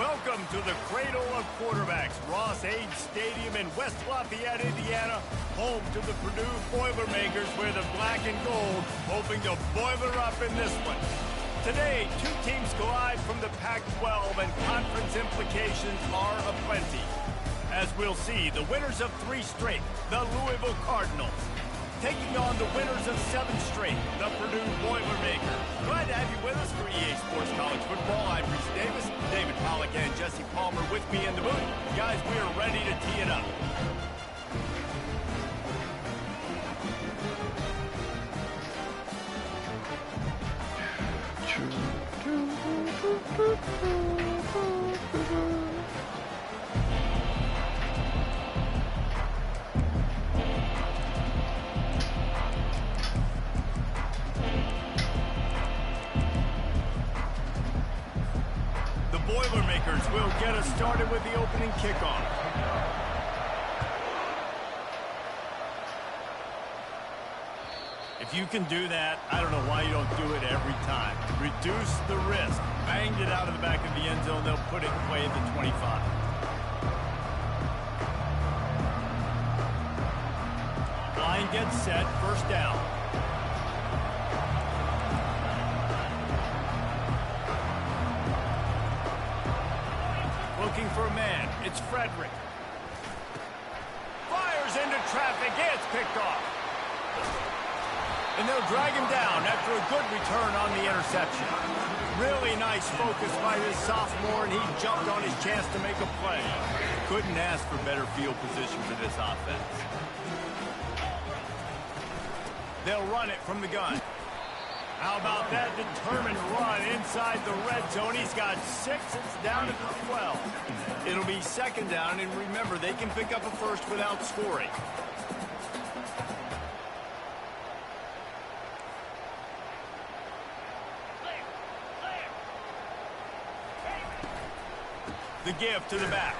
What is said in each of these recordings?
Welcome to the Cradle of Quarterbacks, Ross Age Stadium in West Lafayette, Indiana, home to the Purdue Boilermakers, where the black and gold hoping to boiler up in this one. Today, two teams collide from the Pac-12, and conference implications are aplenty. As we'll see, the winners of 3 straight, the Louisville Cardinals, taking on the winners of 7 straight, the Purdue Boilermakers. Glad to have you with us for EA Sports College Football. I'm Reese Davis, David Pollack, and Jesse Palmer with me in the booth. Guys, we are ready to tee it up. Boilermakers will get us started with the opening kickoff. If you can do that, I don't know why you don't do it every time. Reduce the risk. Banged it out of the back of the end zone. They'll put it away at the 25. Line gets set. First down. Looking for a man. It's Frederick. Fires into traffic. It's picked off. And they'll drag him down after a good return on the interception. Really nice focus by this sophomore, and he jumped on his chance to make a play. Couldn't ask for better field position for this offense. They'll run it from the gun. How about that determined run inside the red zone? He's got 6. It's down to the 12. It'll be second down, and remember, they can pick up a first without scoring. The give to the back.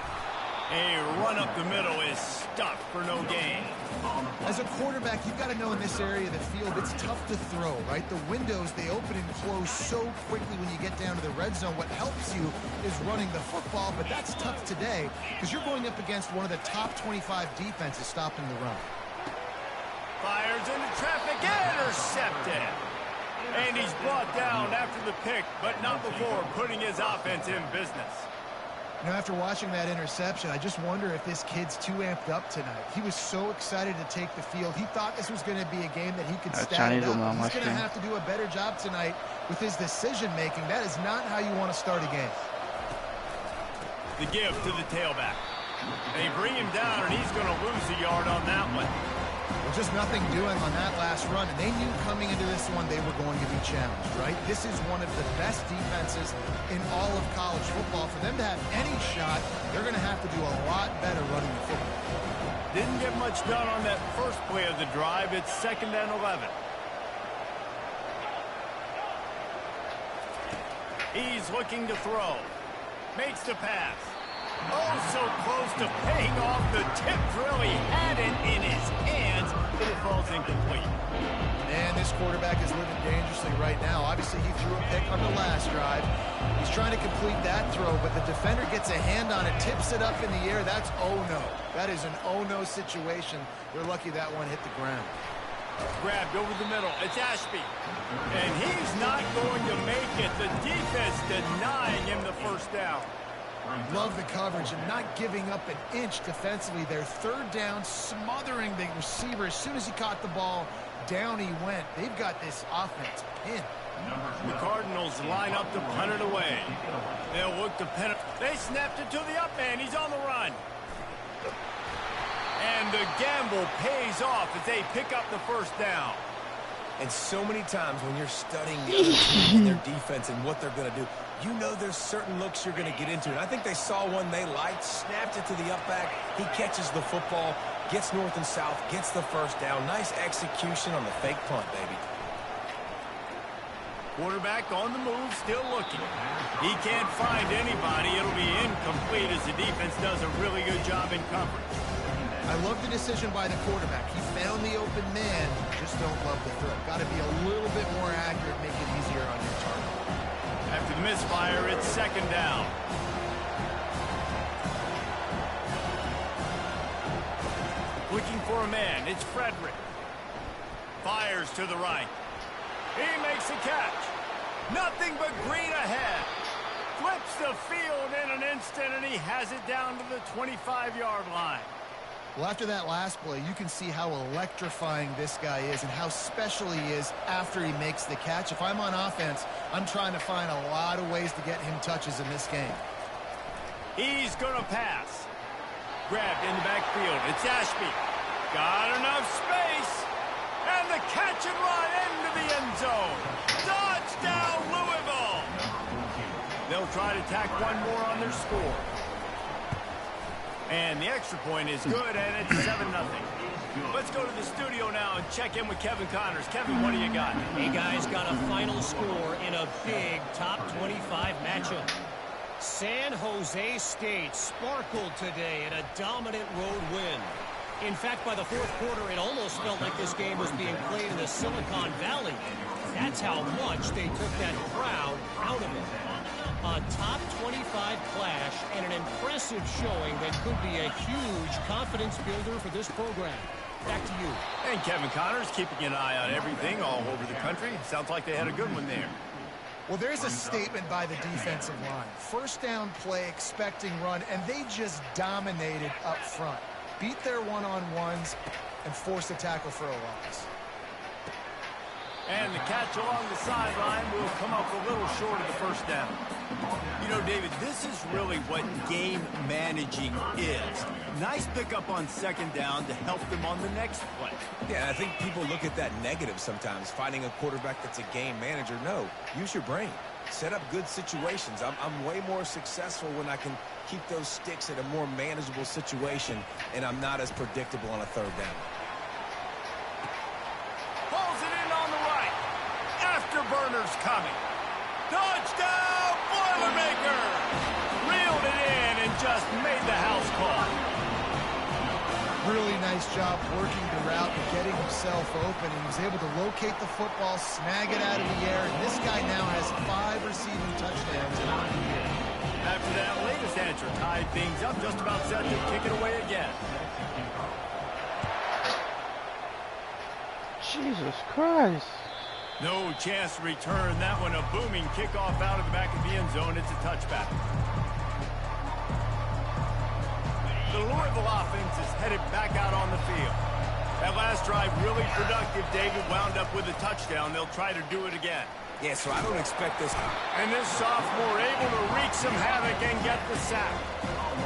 A run up the middle is stuck for no gain. As a quarterback, you've got to know in this area of the field, it's tough to throw, right? The windows, they open and close so quickly when you get down to the red zone. What helps you is running the football, but that's tough today because you're going up against one of the top 25 defenses stopping the run. Fires into traffic, intercepted. And he's brought down after the pick, but not before putting his offense in business. You know, after watching that interception, I just wonder if this kid's too amped up tonight. He was so excited to take the field. He thought this was going to be a game that he could stat it up. He's going to have to do a better job tonight with his decision-making. That is not how you want to start a game. The give to the tailback. They bring him down, and he's going to lose a yard on that one. Well, just nothing doing on that last run, and they knew coming into this one they were going to be challenged, right? This is one of the best defenses in all of college football. For them to have any shot, they're going to have to do a lot better running the football. Didn't get much done on that first play of the drive. It's 2nd and 11. He's looking to throw. Makes the pass. Oh, so close to paying off. The tip really had it in his hands, but it falls incomplete. And this quarterback is living dangerously right now. Obviously, he threw a pick on the last drive. He's trying to complete that throw, but the defender gets a hand on it, tips it up in the air. That's oh-no. That is an oh-no situation. They're lucky that one hit the ground. Grabbed over the middle. It's Ashby. And he's not going to make it. The defense denying him the first down. Love the coverage and not giving up an inch defensively. Their 3rd down, smothering the receiver. As soon as he caught the ball, down he went. They've got this offense pinned. The Cardinals line up to punt it away. They'll look to pin it. They snapped it to the up man. He's on the run. And the gamble pays off as they pick up the first down. And so many times when you're studying the other team and their defense and what they're going to do, you know there's certain looks you're going to get into. And I think they saw one they liked, snapped it to the up back. He catches the football, gets north and south, gets the first down. Nice execution on the fake punt, baby. Quarterback on the move, still looking. He can't find anybody. It'll be incomplete as the defense does a really good job in coverage. I love the decision by the quarterback. He found the open man, just don't love the throw. Got to be a little bit more accurate, make it easier on your target. After the misfire, it's 2nd down. for a man. It's Frederick. Fires to the right. He makes a catch. Nothing but green ahead. Flips the field in an instant, and he has it down to the 25-yard line. Well, after that last play, you can see how electrifying this guy is and how special he is after he makes the catch. If I'm on offense, I'm trying to find a lot of ways to get him touches in this game. He's going to pass. Grabbed in the backfield. It's Ashby. Got enough space. And the catch and run into the end zone. Touchdown, Louisville. They'll try to tack one more on their score. And the extra point is good, and it's 7-0. Let's go to the studio now and check in with Kevin Connors. Kevin, what do you got? Hey, guys, got a final score in a big top 25 matchup. San Jose State sparkled today in a dominant road win. In fact, by the fourth quarter, it almost felt like this game was being played in the Silicon Valley. That's how much they took that crowd out of it. A top 25 clash and an impressive showing that could be a huge confidence builder for this program. Back to you. And Kevin Connors keeping an eye on everything all over the country. Sounds like they had a good one there. Well, there's a statement by the defensive line. First down play, expecting run, and they just dominated up front. Beat their one-on-ones and forced a tackle for a loss. And the catch along the sideline will come up a little short of the first down. You know, David, this is really what game managing is. Nice pickup on second down to help them on the next play. Yeah, I think people look at that negative sometimes, finding a quarterback that's a game manager. No, use your brain. Set up good situations. I'm way more successful when I can keep those sticks at a more manageable situation, and I'm not as predictable on a third down. Pulls it in on the right. Afterburners coming. Touchdown, Boilermakers! Reeled it in and just made the house call. Really nice job working the route and getting himself open. He was able to locate the football, snag it out of the air, and this guy now has 5 receiving touchdowns on the year. After that latest answer tied things up, just about set to kick it away again. Jesus Christ. No chance to return that one. A booming kickoff out of the back of the end zone. It's a touchback. The Louisville offense is headed back out on the field. That last drive really productive. David wound up with a touchdown. They'll try to do it again. Yeah, so I don't expect this. And this sophomore able to wreak some havoc and get the sack.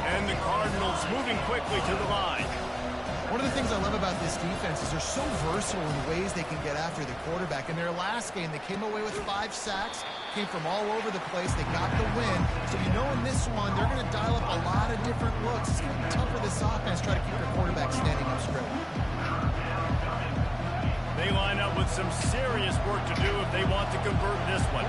And the Cardinals moving quickly to the line. One of the things I love about this defense is they're so versatile in ways they can get after the quarterback. In their last game, they came away with 5 sacks, came from all over the place. They got the win. So you know in this one, they're going to dial up a lot of different looks. It's going to be tough for this offense to try to keep their quarterback standing up straight. They line up with some serious work to do if they want to convert this one.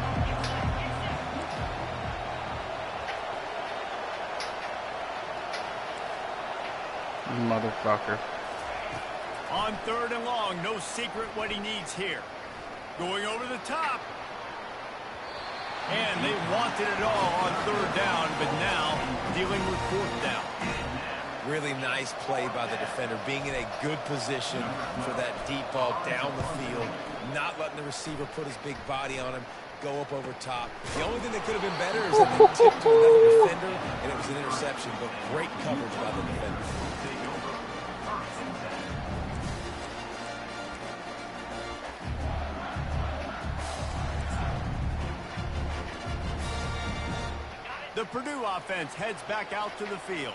Motherfucker. On 3rd and long, no secret what he needs here. Going over the top. And they wanted it all on 3rd down, but now dealing with 4th down. Really nice play by the defender, being in a good position for that deep ball down the field, not letting the receiver put his big body on him, go up over top. The only thing that could have been better is that they tipped to another defender, and it was an interception, but great coverage by the defender. The Purdue offense heads back out to the field.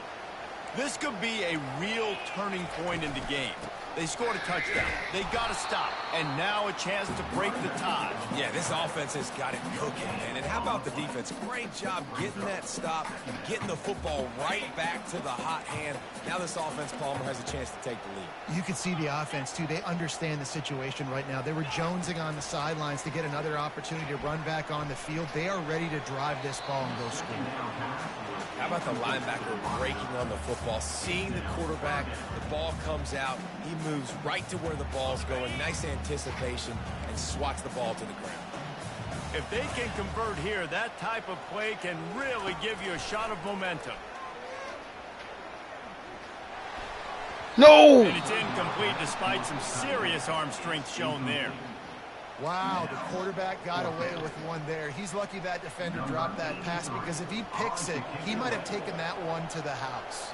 This could be a real turning point in the game. They scored a touchdown. They got to stop. And now a chance to break the tie. Yeah, this offense has got it cooking, man. And how about the defense? Great job getting that stop, getting the football right back to the hot hand. Now this offense, Palmer, has a chance to take the lead. You can see the offense, too. They understand the situation right now. They were jonesing on the sidelines to get another opportunity to run back on the field. They are ready to drive this ball and go score. How about the linebacker breaking on the football, seeing the quarterback, the ball comes out, he moves right to where the ball's going, nice anticipation, and swats the ball to the ground. If they can convert here, that type of play can really give you a shot of momentum. No! And it's incomplete despite some serious arm strength shown there. Wow, the quarterback got away with one there. He's lucky that defender dropped that pass, because if he picks it, he might have taken that one to the house.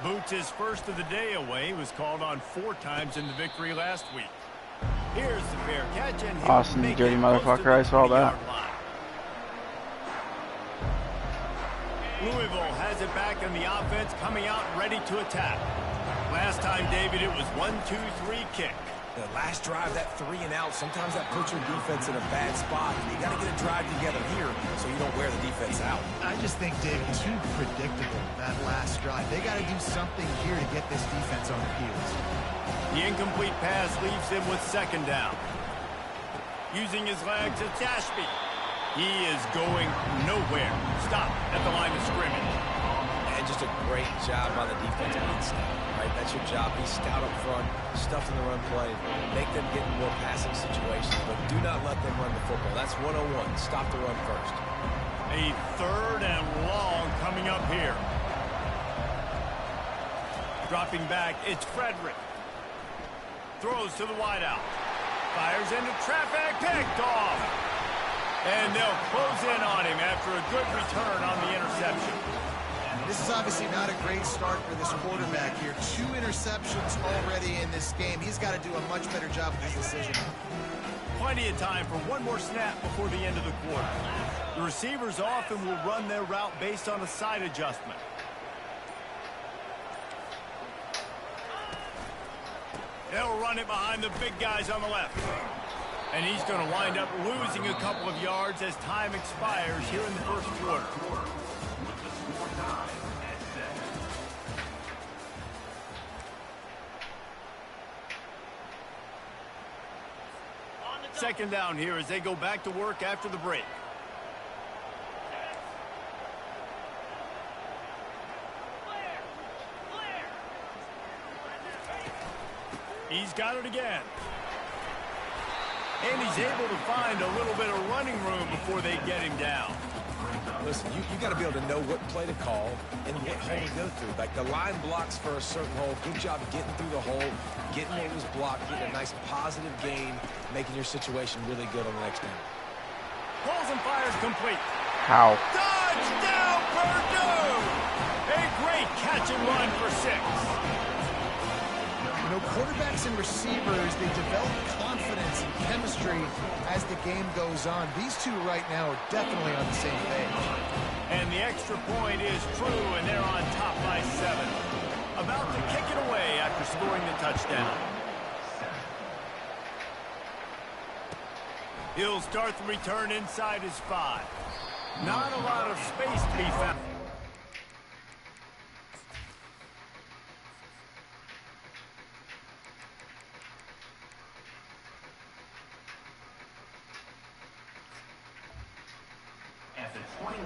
Boots his first of the day away. Was called on 4 times in the victory last week. Here's the fair catch, and Austin, you dirty motherfucker, I saw that. Louisville has it back in the offense, coming out ready to attack. Last time, David, it was 1-2-3 kick. The last drive, that 3 and out, sometimes that puts your defense in a bad spot. You got to get a drive together here so you don't wear the defense out. I just think, David, too predictable, that last drive. They got to do something here to get this defense on their heels. The incomplete pass leaves him with 2nd down. Using his legs, it's Ashby. He is going nowhere. Stop at the line of scrimmage. And just a great job by the defense being stout, right? That's your job. Be stout up front, stuff in the run play, make them get in more passing situations, but do not let them run the football. That's 101. Stop the run first. A 3rd and long coming up here. Dropping back, it's Frederick. Throws to the wideout. Fires into traffic, picked off. And they'll close in on him after a good return on the interception. This is obviously not a great start for this quarterback here. 2 interceptions already in this game. He's got to do a much better job with his decision. Plenty of time for one more snap before the end of the quarter. The receivers often will run their route based on a side adjustment. They'll run it behind the big guys on the left. And he's going to wind up losing a couple of yards as time expires here in the first quarter. Second down here as they go back to work after the break. He's got it again. And he's able to find a little bit of running room before they get him down. Listen, you got to be able to know what play to call and what hole to go through. Like the line blocks for a certain hole. Good job getting through the hole, getting what was blocked, getting a nice positive gain, making your situation really good on the next down. Pulls and fires complete. How? Touchdown, Purdue! A great catch and run for 6. You know, quarterbacks and receivers, they develop confidence and chemistry as the game goes on. These two right now are definitely on the same page. And the extra point is true, and they're on top by 7. About to kick it away after scoring the touchdown. He'll start the return inside his 5. Not a lot of space to be found.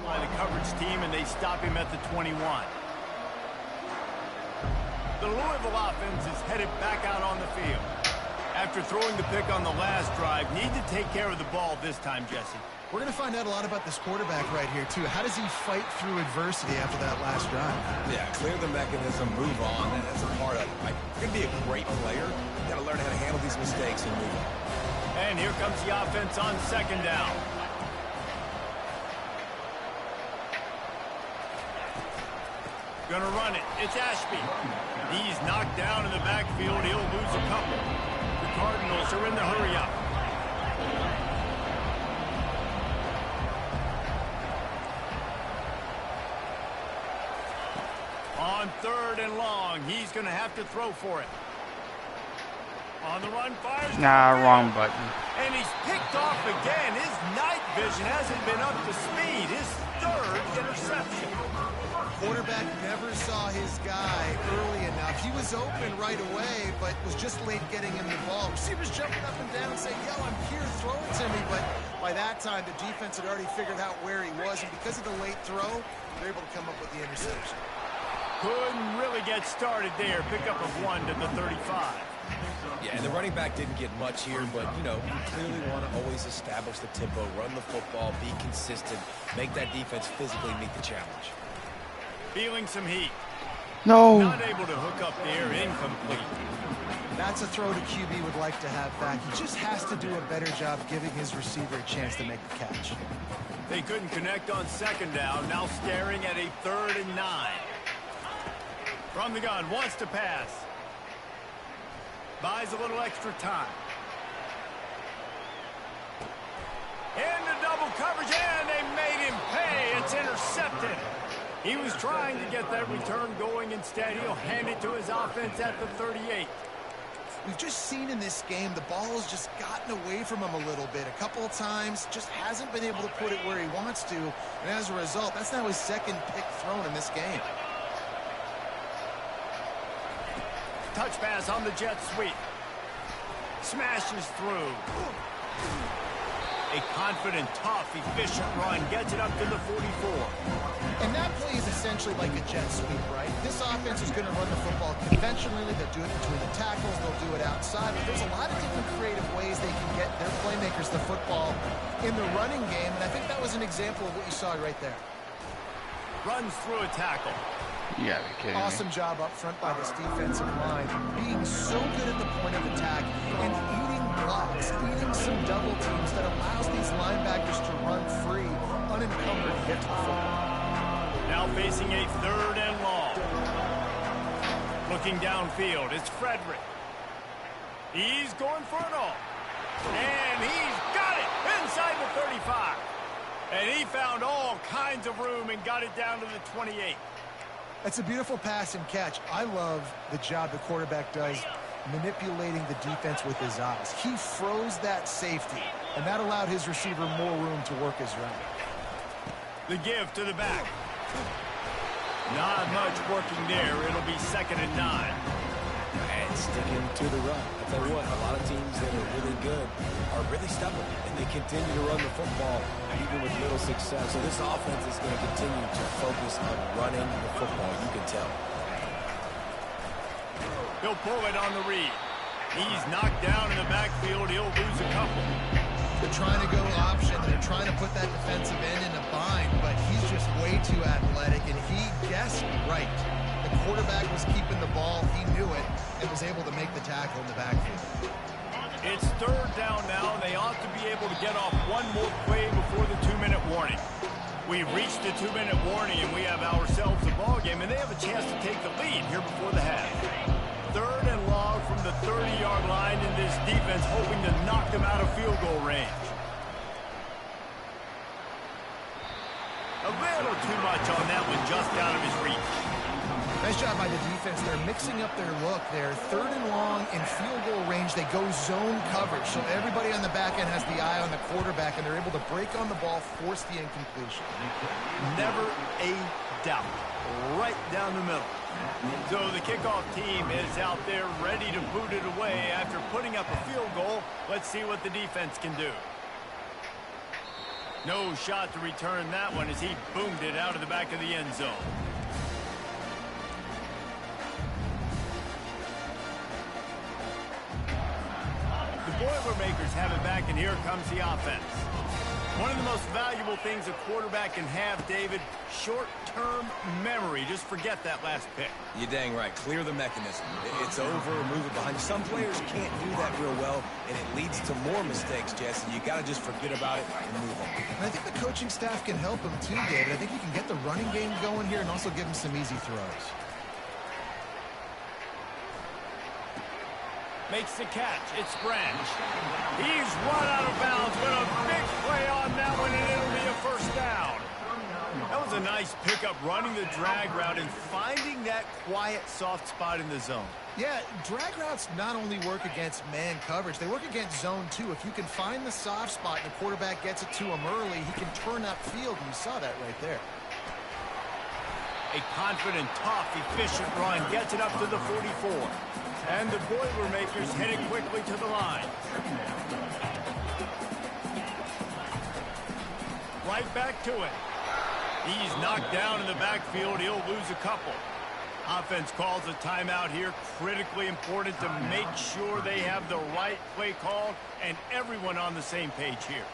By the coverage team, and they stop him at the 21. The Louisville offense is headed back out on the field. After throwing the pick on the last drive, need to take care of the ball this time, Jesse. We're going to find out a lot about this quarterback right here, too. How does he fight through adversity after that last drive? Yeah, clear the mechanism, move on. That's a part of it. Like, you're going to be a great player. You got to learn how to handle these mistakes and move on. And here comes the offense on 2nd down. Gonna run it. It's Ashby. He's knocked down in the backfield. He'll lose a couple. The Cardinals are in the hurry up. On 3rd and long, he's gonna have to throw for it. On the run, fires. Nah, wrong button. And he's picked off again. His night vision hasn't been up to speed. His 3rd interception. Quarterback never saw his guy early enough. He was open right away, but was just late getting him the ball. Receivers jumping up and down and saying, yo, I'm here, throw it to me. But by that time, the defense had already figured out where he was, and because of the late throw, they're able to come up with the interception. Couldn't really get started there. Pickup of 1 to the 35. Yeah, and the running back didn't get much here, but, you know, you clearly want to always establish the tempo, run the football, be consistent, make that defense physically meet the challenge. Feeling some heat. No. Not able to hook up there, incomplete. That's a throw to QB would like to have back. He just has to do a better job giving his receiver a chance to make the catch. They couldn't connect on second down. Now staring at a 3rd and 9. From the gun, wants to pass. Buys a little extra time. Into double coverage, and they made him pay. It's intercepted. He was trying to get that return going. Instead, he'll hand it to his offense at the 38. We've just seen in this game the ball has just gotten away from him a little bit. A couple of times, just hasn't been able to put it where he wants to. And as a result, that's now his 2nd pick thrown in this game. Touch pass on the jet sweep. Smashes through. A confident, tough, efficient run. Gets it up to the 44. And that play is essentially like a jet sweep, right? This offense is going to run the football conventionally. They'll do it between the tackles. They'll do it outside. But there's a lot of different creative ways they can get their playmakers the football in the running game. And I think that was an example of what you saw right there. Runs through a tackle. You gotta be kidding Awesome me. job up front by this defensive line, being so good at the point of attack and eating blocks, eating some double teams that allows these linebackers to run free, unencumbered to get to the football. Now facing a 3rd and long. Looking downfield, it's Frederick. He's going for it all. And he's got it inside the 35. And he found all kinds of room and got it down to the 28. That's a beautiful pass and catch. I love the job the quarterback does manipulating the defense with his eyes. He froze that safety, and that allowed his receiver more room to work his route. The give to the back. Not much working there. It'll be 2nd and 9. And sticking to the run. I tell you what, a lot of teams that are really good are really stubborn, and they continue to run the football even with little success. So this offense is going to continue to focus on running the football. You can tell. He'll pull it on the read. He's knocked down in the backfield. He'll lose a couple. They're trying to go option. They're trying to put that defensive end in a bind, but he's just way too athletic, and he guessed right. The quarterback was keeping the ball. He knew it and was able to make the tackle in the backfield. It's 3rd down now, and they ought to be able to get off one more play before the 2-minute warning. We've reached the 2-minute warning, and we have ourselves a ball game, and they have a chance to take the lead here before the half. 3rd and long from the 30-yard line, and this defense hoping to knock them out of field goal range. A little too much on that one, just out of his reach. Nice job by the defense. They're mixing up their look there. 3rd and long in field goal range. They go zone coverage. So everybody on the back end has the eye on the quarterback, and they're able to break on the ball, force the incompletion. Never a doubt. Right down the middle. So the kickoff team is out there ready to boot it away after putting up a field goal. Let's see what the defense can do. No shot to return that one as he boomed it out of the back of the end zone. The Boilermakers have it back, and here comes the offense. One of the most valuable things a quarterback can have, David, short-term memory. Just forget that last pick. You're dang right. Clear the mechanism. It's over. Move it behind you. Some players can't do that real well, and it leads to more mistakes, Jesse. You got to just forget about it and move on. And I think the coaching staff can help him too, David. I think you can get the running game going here and also give him some easy throws. Makes the catch. It's Branch. He's run out of bounds, but a big play on that one, and it'll be a 1st down. That was a nice pickup, running the drag route and finding that quiet, soft spot in the zone. Yeah, drag routes not only work against man coverage, they work against zone too. If you can find the soft spot and the quarterback gets it to him early, he can turn upfield, and you saw that right there. A confident, tough, efficient run gets it up to the 44. And the Boilermakers headed quickly to the line. Right back to it. He's knocked down in the backfield. He'll lose a couple. Offense calls a timeout here. Critically important to make sure they have the right play call and everyone on the same page here.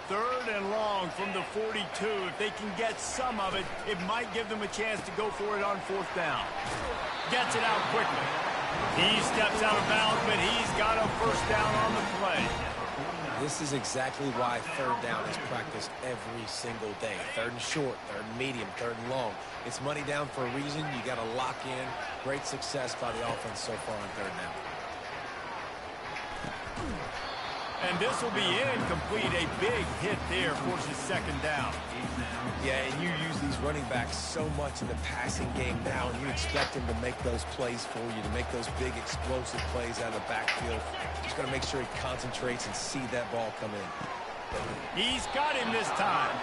3rd and long from the 42. If they can get some of it, it might give them a chance to go for it on 4th down. Gets it out quickly. He steps out of bounds, but he's got a 1st down on the play. This is exactly why 3rd down is practiced every single day. 3rd and short, 3rd and medium, 3rd and long. It's money down for a reason. You got to lock in. Great success by the offense so far on 3rd down. And this will be incomplete. A big hit there, forces 2nd down. Yeah, and you use these running backs so much in the passing game now, and you expect them to make those plays for you, to make those big explosive plays out of the backfield. Just got to make sure he concentrates and see that ball come in. He's got him this time.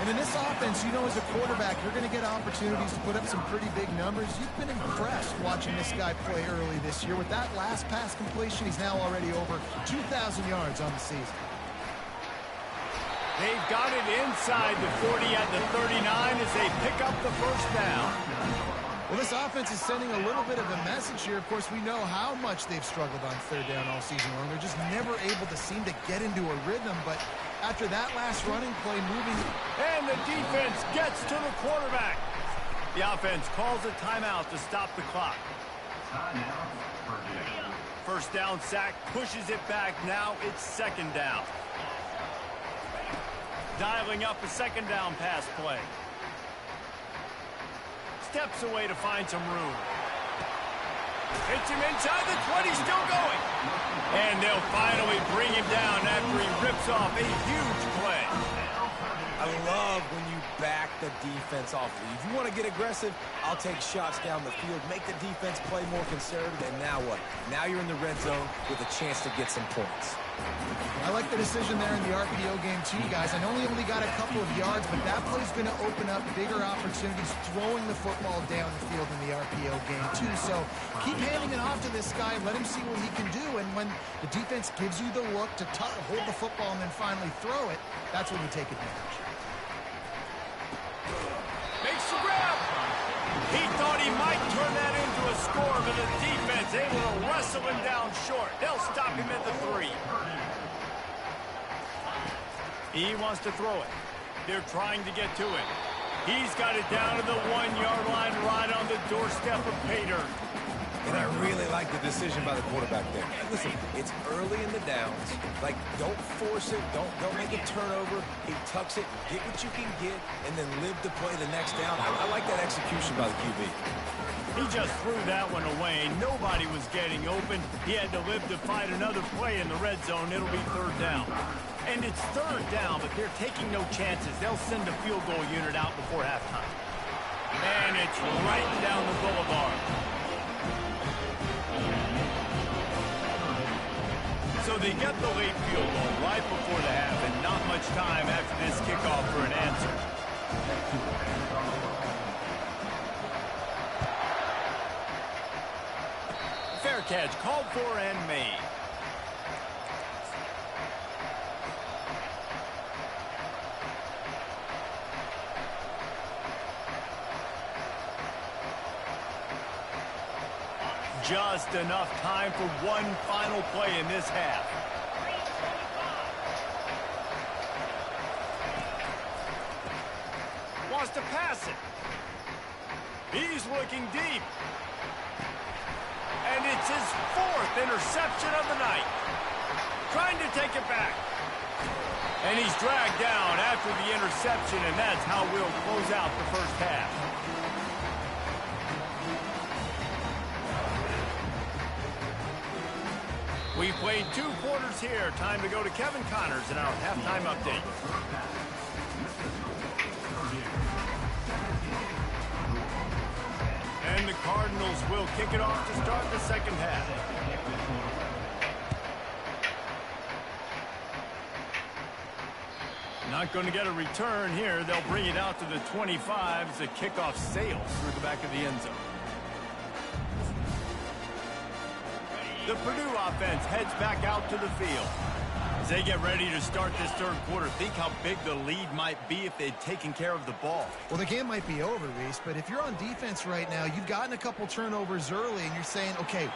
And in this offense, you know, as a quarterback, you're going to get opportunities to put up some pretty big numbers. You've been impressed watching this guy play early this year. With that last pass completion, he's now already over 2,000 yards on the season. They've got it inside the 40 at the 39 as they pick up the 1st down. Well, this offense is sending a little bit of a message here. Of course, we know how much they've struggled on 3rd down all season long. They're just never able to seem to get into a rhythm. But after that last running play moving... And the defense gets to the quarterback. The offense calls a timeout to stop the clock. 1st down sack, pushes it back. Now it's 2nd down. Dialing up a 2nd down pass play. Steps away to find some room. Hits him inside the 20, still going. And they'll finally bring him down after he rips off a huge play. I love when you back the defense off. If you want to get aggressive, I'll take shots down the field, make the defense play more conservative, and now what? Now you're in the red zone with a chance to get some points. I like the decision there in the RPO game too, guys. I know he only got a couple of yards, but that play's going to open up bigger opportunities throwing the football down the field in the RPO game too. So keep handing it off to this guy, let him see what he can do, and when the defense gives you the look to hold the football and then finally throw it, that's when you take advantage. Makes the grab. He thought he might turn that into a score, but the defense able to wrestle him down short. They'll stop him at the 3. He wants to throw it. They're trying to get to it. He's got it down to the 1-yard line right on the doorstep of Pater. And I really like the decision by the quarterback there. Listen, it's early in the downs. Like, don't force it. Don't make a turnover. He tucks it, get what you can get, and then live to play the next down. I like that execution by the QB. He just threw that one away. Nobody was getting open. He had to live to fight another play in the red zone. It'll be 3rd down. And it's 3rd down, but they're taking no chances. They'll send a field goal unit out before halftime. And it's right down the boulevard. So they get the late field goal right before the half, and not much time after this kickoff for an answer. Fair catch called for and made. Just enough time for one final play in this half. Wants to pass it. He's looking deep. And it's his 4th interception of the night. Trying to take it back. And he's dragged down after the interception, and that's how we'll close out the 1st half. We played 2 quarters here. Time to go to Kevin Connors in our halftime update. And the Cardinals will kick it off to start the 2nd half. Not going to get a return here. They'll bring it out to the 25 as the kickoff sails through the back of the end zone. The Purdue offense heads back out to the field. As they get ready to start this third quarter, think how big the lead might be if they'd taken care of the ball. Well, the game might be over, Reese, but if you're on defense right now, you've gotten a couple turnovers early, and you're saying, okay,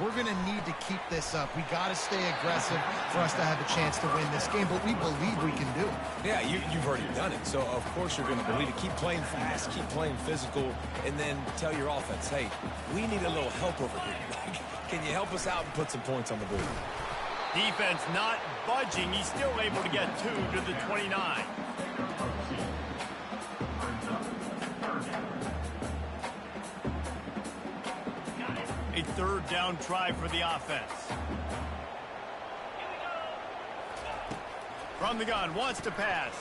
we're going to need to keep this up. We got to stay aggressive for us to have a chance to win this game, but we believe we can do it. Yeah, you've already done it, so of course you're going to believe it. Keep playing fast, keep playing physical, and then tell your offense, hey, we need a little help over here. Can you help us out and put some points on the board? Defense not budging. He's still able to get 2 to the 29. A third down try for the offense. From the gun, wants to pass.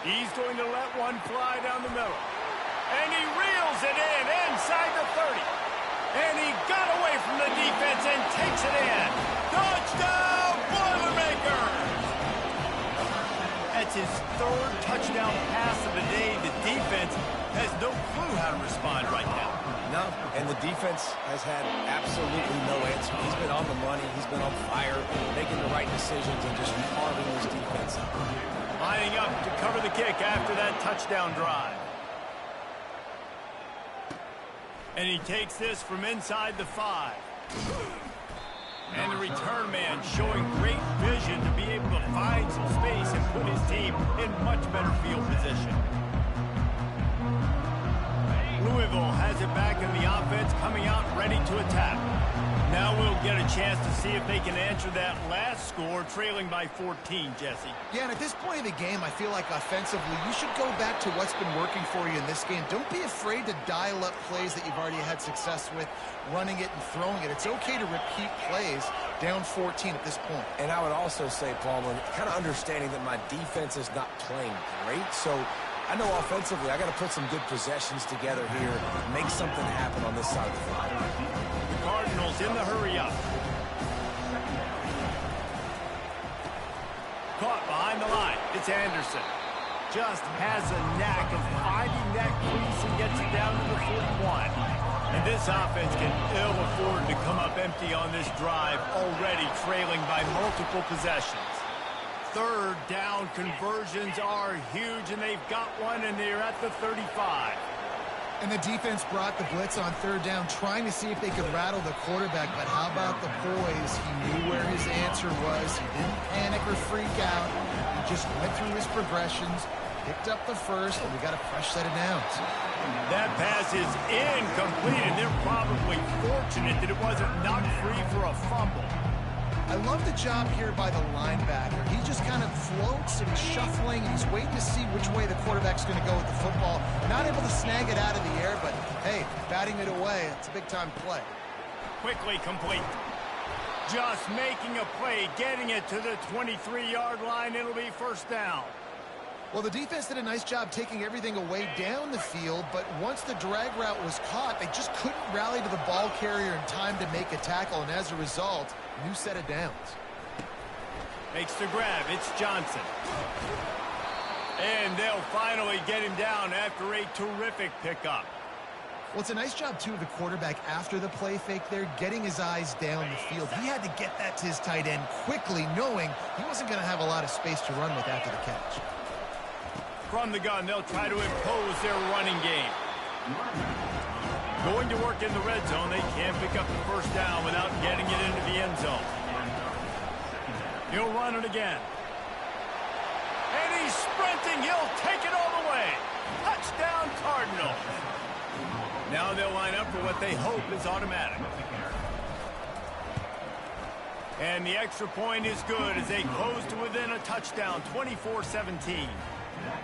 He's going to let one fly down the middle. And he reels it in inside the 30. And he got away from the defense and takes it in. Touchdown, Boilermakers! That's his third touchdown pass of the day. The defense has no clue how to respond right now. No, and the defense has had absolutely no answer. He's been on the money. He's been on fire, making the right decisions and just carving his defense up. Lining up to cover the kick after that touchdown drive. And he takes this from inside the 5. And the return man showing great vision to be able to find some space and put his team in much better field position. Louisville has it back in the offense, coming out ready to attack. Now we'll get a chance to see if they can answer that last score, trailing by 14, Jesse. Yeah, and at this point of the game, I feel like offensively, you should go back to what's been working for you in this game. Don't be afraid to dial up plays that you've already had success with, running it and throwing it. It's okay to repeat plays down 14 at this point. And I would also say, Palmer, kind of understanding that my defense is not playing great, so I know offensively I got to put some good possessions together here, make something happen on this side of the field. The Cardinals in the hurry up. Caught behind the line. It's Anderson. Just has a knack of finding that crease and gets it down to the 41. And this offense can ill afford to come up empty on this drive, already trailing by multiple possessions. Third down conversions are huge, and they've got one, and they're at the 35. And the defense brought the blitz on third down, trying to see if they could rattle the quarterback. But how about the poise? He knew where his answer was. He didn't panic or freak out. He just went through his progressions, picked up the first, and we got a fresh set of downs. That pass is incomplete, and they're probably fortunate that it wasn't knocked free for a fumble. I love the job here by the linebacker. He just kind of floats and he's shuffling, and he's waiting to see which way the quarterback's going to go with the football. Not able to snag it out of the air, but hey, batting it away, it's a big-time play. Quickly complete. Just making a play, getting it to the 23-yard line. It'll be first down. Well, the defense did a nice job taking everything away down the field, but once the drag route was caught, they just couldn't rally to the ball carrier in time to make a tackle, and as a result, new set of downs. Makes the grab. It's Johnson. And they'll finally get him down after a terrific pickup. Well, it's a nice job, too, of the quarterback after the play fake there, getting his eyes down the field. He had to get that to his tight end quickly, knowing he wasn't going to have a lot of space to run with after the catch. From the gun, they'll try to impose their running game. Going to work in the red zone, they can't pick up the first down without getting it into the end zone. He'll run it again. And he's sprinting. He'll take it all the way. Touchdown, Cardinals. Now they'll line up for what they hope is automatic. And the extra point is good as they close to within a touchdown, 24-17.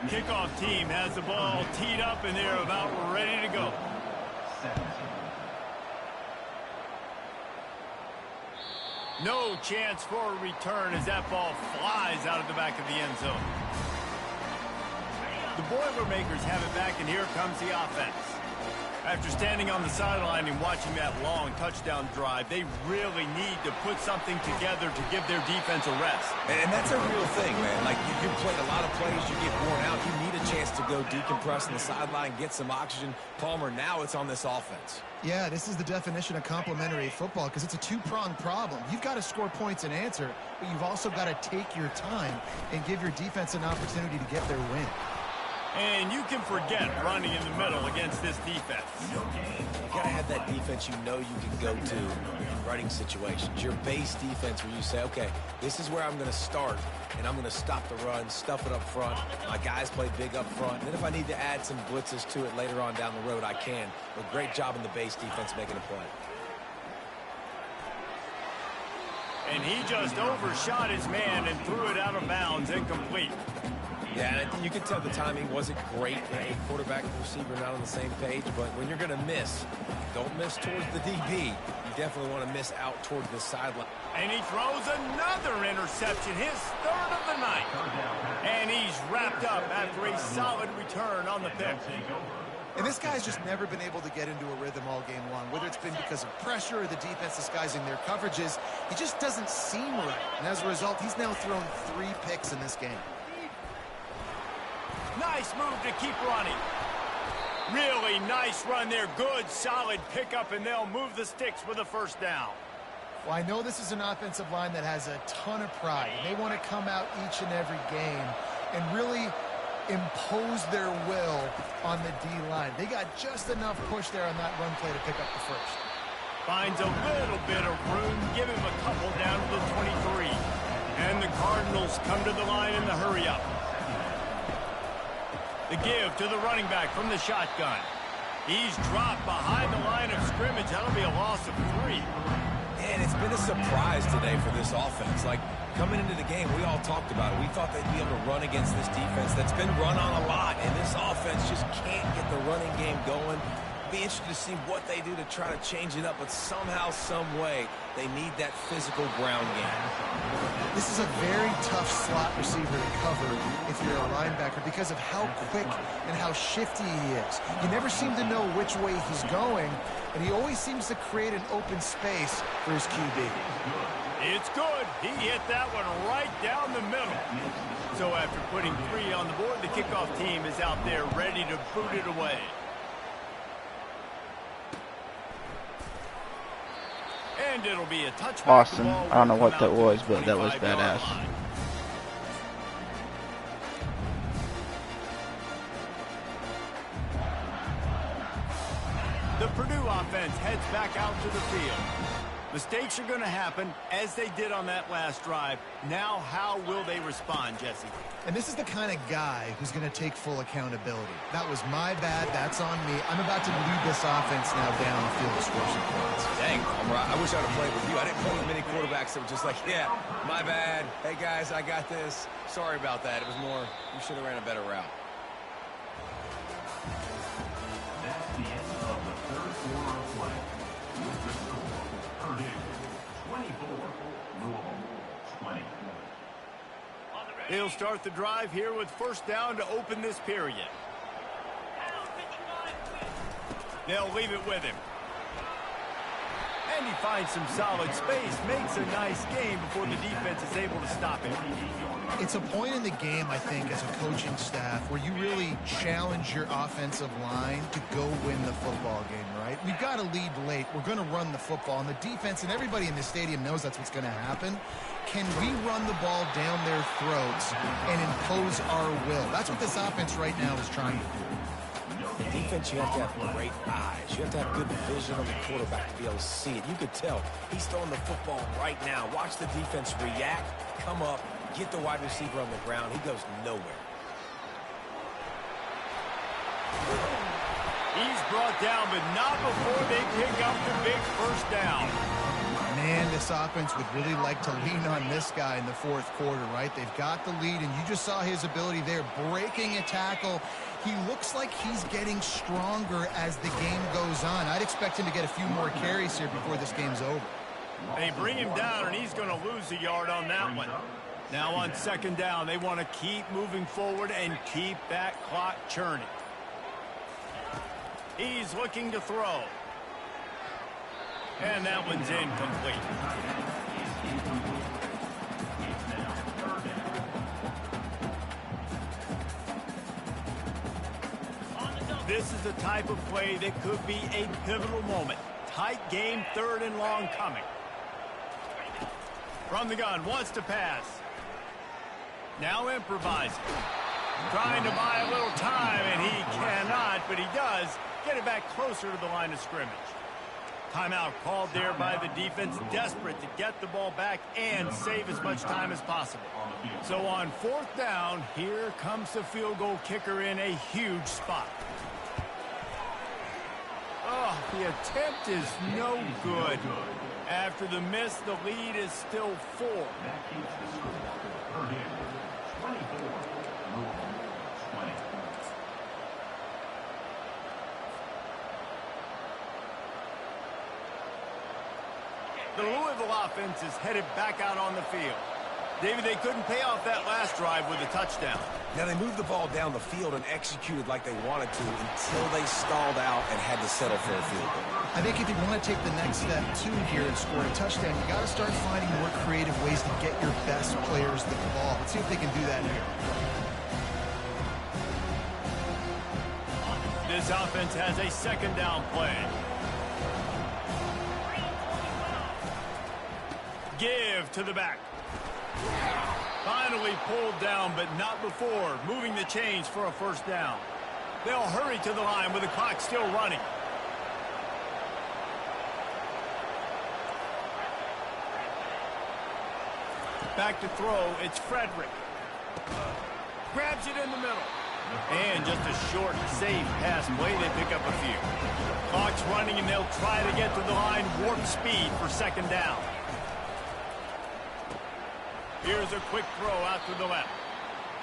Kickoff team has the ball teed up, and they're about ready to go. No chance for a return as that ball flies out of the back of the end zone. The Boilermakers have it back, and here comes the offense. After standing on the sideline and watching that long touchdown drive, they really need to put something together to give their defense a rest. And that's a real thing, man. Like, you played a lot of plays, you get worn out. You need a chance to go decompress on the sideline, get some oxygen. Palmer, now it's on this offense. Yeah, this is the definition of complementary football because it's a two-pronged problem. You've got to score points and answer, but you've also got to take your time and give your defense an opportunity to get their win. And you can forget running in the middle against this defense. You got to have that defense you know you can go to in running situations. Your base defense where you say, okay, this is where I'm going to start, and I'm going to stop the run, stuff it up front. My guys play big up front. And then if I need to add some blitzes to it later on down the road, I can. But great job in the base defense making a play. And he just overshot his man and threw it out of bounds, incomplete. Yeah, and you can tell the timing wasn't great. A quarterback and receiver not on the same page, but when you're going to miss, don't miss towards the DB. You definitely want to miss out towards the sideline. And he throws another interception, his third of the night. And he's wrapped up after a solid return on the pick. And this guy's just never been able to get into a rhythm all game long, whether it's been because of pressure or the defense disguising their coverages. He just doesn't seem right. And as a result, he's now thrown 3 picks in this game. Nice move to keep running. Really nice run there. Good, solid pickup, and they'll move the sticks with a first down. Well, I know this is an offensive line that has a ton of pride. And they want to come out each and every game and really impose their will on the D-line. They got just enough push there on that run play to pick up the first. Finds a little bit of room. Give him a couple down to the 23. And the Cardinals come to the line in the hurry-up. The give to the running back from the shotgun. He's dropped behind the line of scrimmage. That'll be a loss of 3. And it's been a surprise today for this offense. Like, coming into the game, we all talked about it. We thought they'd be able to run against this defense that's been run on a lot, and this offense just can't get the running game going. Be interested to see what they do to try to change it up, but somehow, some way, they need that physical ground game. This is a very tough slot receiver to cover if you're a linebacker because of how quick and how shifty he is. You never seem to know which way he's going, and he always seems to create an open space for his QB. It's good. He hit that one right down the middle. So after putting 3 on the board, the kickoff team is out there ready to boot it away. And it'll be a touchback. Awesome. I don't know what that was, but that was badass. The Purdue offense heads back out to the field. Mistakes are going to happen, as they did on that last drive. Now, how will they respond, Jesse? And this is the kind of guy who's going to take full accountability. That was my bad. That's on me. I'm about to lead this offense now down the field to score some points. Dang, Palmer, I wish I would have played with you. I didn't play with many quarterbacks that were just like, yeah, my bad. Hey, guys, I got this. Sorry about that. It was more, you should have ran a better route. That's the end of the third quarter of play. With the score, Purdue 24, Louisville 20. They'll start the drive here with first down to open this period. They'll leave it with him. And he finds some solid space, makes a nice game before the defense is able to stop him. It's a point in the game, I think, as a coaching staff where you really challenge your offensive line to go win the football game, right? We've got to lead late. We're going to run the football. And the defense and everybody in the stadium knows that's what's going to happen. Can we run the ball down their throats and impose our will? That's what this offense right now is trying to do. Defense, you have to have great eyes. You have to have good vision on the quarterback to be able to see it. You could tell he's throwing the football right now. Watch the defense react, come up, get the wide receiver on the ground. He goes nowhere. He's brought down, but not before they pick up the big first down. Man, this offense would really like to lean on this guy in the fourth quarter, right? They've got the lead, and you just saw his ability there, breaking a tackle. He looks like he's getting stronger as the game goes on. I'd expect him to get a few more carries here before this game's over. They bring him down, and he's going to lose a yard on that one. Now on second down, they want to keep moving forward and keep that clock churning. He's looking to throw. And that one's incomplete. This is the type of play that could be a pivotal moment. Tight game, 3rd and long coming. From the gun, wants to pass. Now improvising. Trying to buy a little time, and he cannot, but he does get it back closer to the line of scrimmage. Timeout called there by the defense, desperate to get the ball back and save as much time as possible. So on 4th down, here comes the field goal kicker in a huge spot. Oh, the attempt is no good. After the miss, the lead is still 4. That keeps the score. Purdue, 24. Louisville, 20. The Louisville offense is headed back out on the field. David, they couldn't pay off that last drive with a touchdown. Now, they moved the ball down the field and executed like they wanted to until they stalled out and had to settle for a field goal. I think if you want to take the next step, too, here and score a touchdown, you got to start finding more creative ways to get your best players the ball. Let's see if they can do that here. This offense has a 2nd down play. Give to the back. Finally pulled down, but not before moving the chains for a 1st down. They'll hurry to the line with the clock still running. Back to throw, it's Frederick. Grabs it in the middle. And just a short, safe pass play, they pick up a few. Clock's running, and they'll try to get to the line, warp speed for 2nd down. Here's a quick throw out to the left.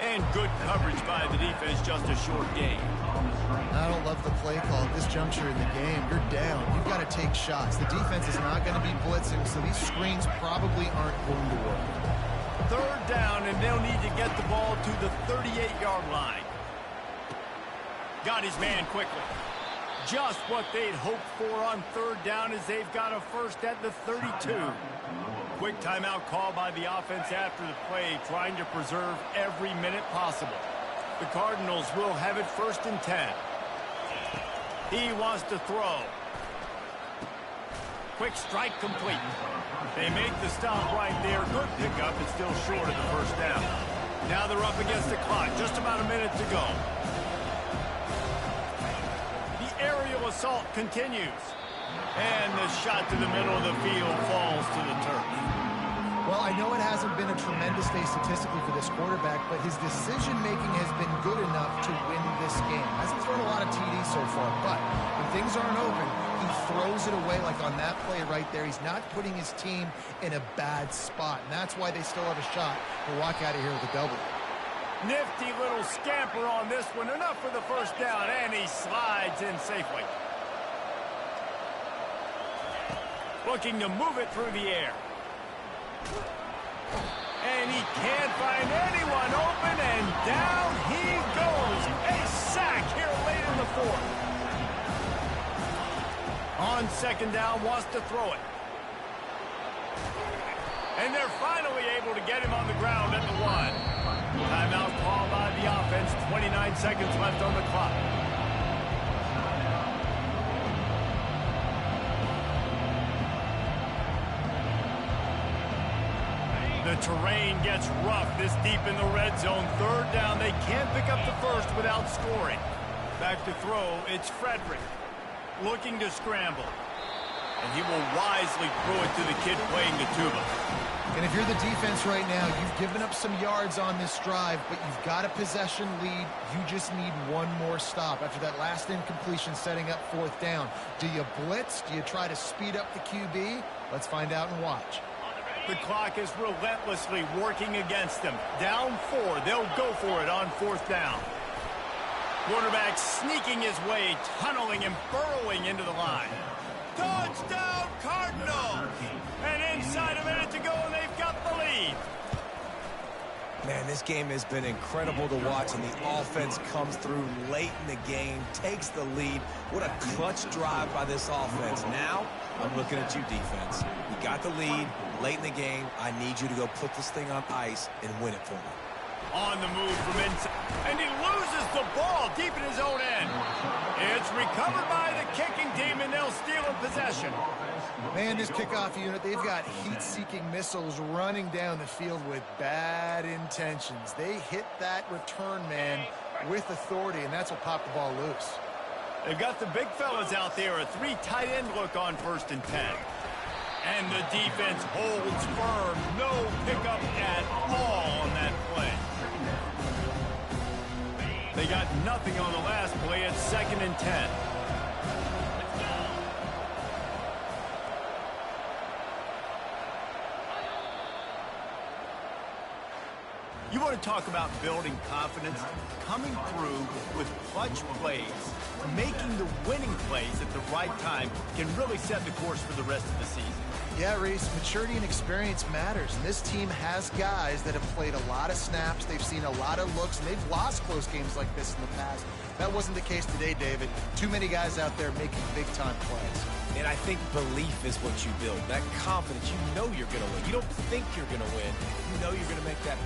And good coverage by the defense, just a short gain. I don't love the play call at this juncture in the game. You're down. You've got to take shots. The defense is not going to be blitzing, so these screens probably aren't going to work. 3rd down, and they'll need to get the ball to the 38-yard line. Got his man quickly. Just what they'd hoped for on 3rd down as they've got a 1st at the 32. Quick timeout call by the offense after the play, trying to preserve every minute possible. The Cardinals will have it 1st and 10. He wants to throw. Quick strike complete. They make the stop right there. Good pickup, but still short of the 1st down. Now they're up against the clock. Just about a minute to go. The aerial assault continues. And the shot to the middle of the field falls to the turf. Well, I know it hasn't been a tremendous day statistically for this quarterback, but his decision-making has been good enough to win this game. Hasn't thrown a lot of TDs so far, but when things aren't open, he throws it away like on that play right there. He's not putting his team in a bad spot, and that's why they still have a shot to walk out of here with a double. Nifty little scamper on this one. Enough for the 1st down, and he slides in safely. Looking to move it through the air. And he can't find anyone open, and down he goes. A sack here late in the 4th. On 2nd down, wants to throw it. And they're finally able to get him on the ground at the 1. Timeout called by the offense. 29 seconds left on the clock. The terrain gets rough this deep in the red zone. 3rd down, they can't pick up the 1st without scoring. Back to throw, it's Frederick. Looking to scramble. And he will wisely throw it to the kid playing the tuba. And if you're the defense right now, you've given up some yards on this drive, but you've got a possession lead. You just need one more stop after that last incompletion setting up 4th down. Do you blitz? Do you try to speed up the QB? Let's find out and watch. The clock is relentlessly working against them. Down 4. They'll go for it on 4th down. Quarterback sneaking his way, tunneling and burrowing into the line. Touchdown, Cardinals! And inside a minute to go, and they've got the lead. Man, this game has been incredible to watch, and the offense comes through late in the game, takes the lead. What a clutch drive by this offense. Now, I'm looking at you, defense. You got the lead late in the game. I need you to go put this thing on ice and win it for me. On the move from inside, and he loses the ball deep in his own end. It's recovered by the kicking team, and they'll steal in possession. Man, this kickoff unit, they've got heat-seeking missiles running down the field with bad intentions. They hit that return man with authority, and that's what popped the ball loose. They've got the big fellas out there, a 3 tight end look on 1st and 10. And the defense holds firm. No pickup at all on that play. They got nothing on the last play. It's 2nd and 10. You want to talk about building confidence? Coming through with clutch plays, making the winning plays at the right time can really set the course for the rest of the season. Yeah, Reese, maturity and experience matters, and this team has guys that have played a lot of snaps, they've seen a lot of looks, and they've lost close games like this in the past. That wasn't the case today, David. Too many guys out there making big-time plays. And I think belief is what you build. That confidence, you know you're going to win. You don't think you're going to win. You know you're going to make that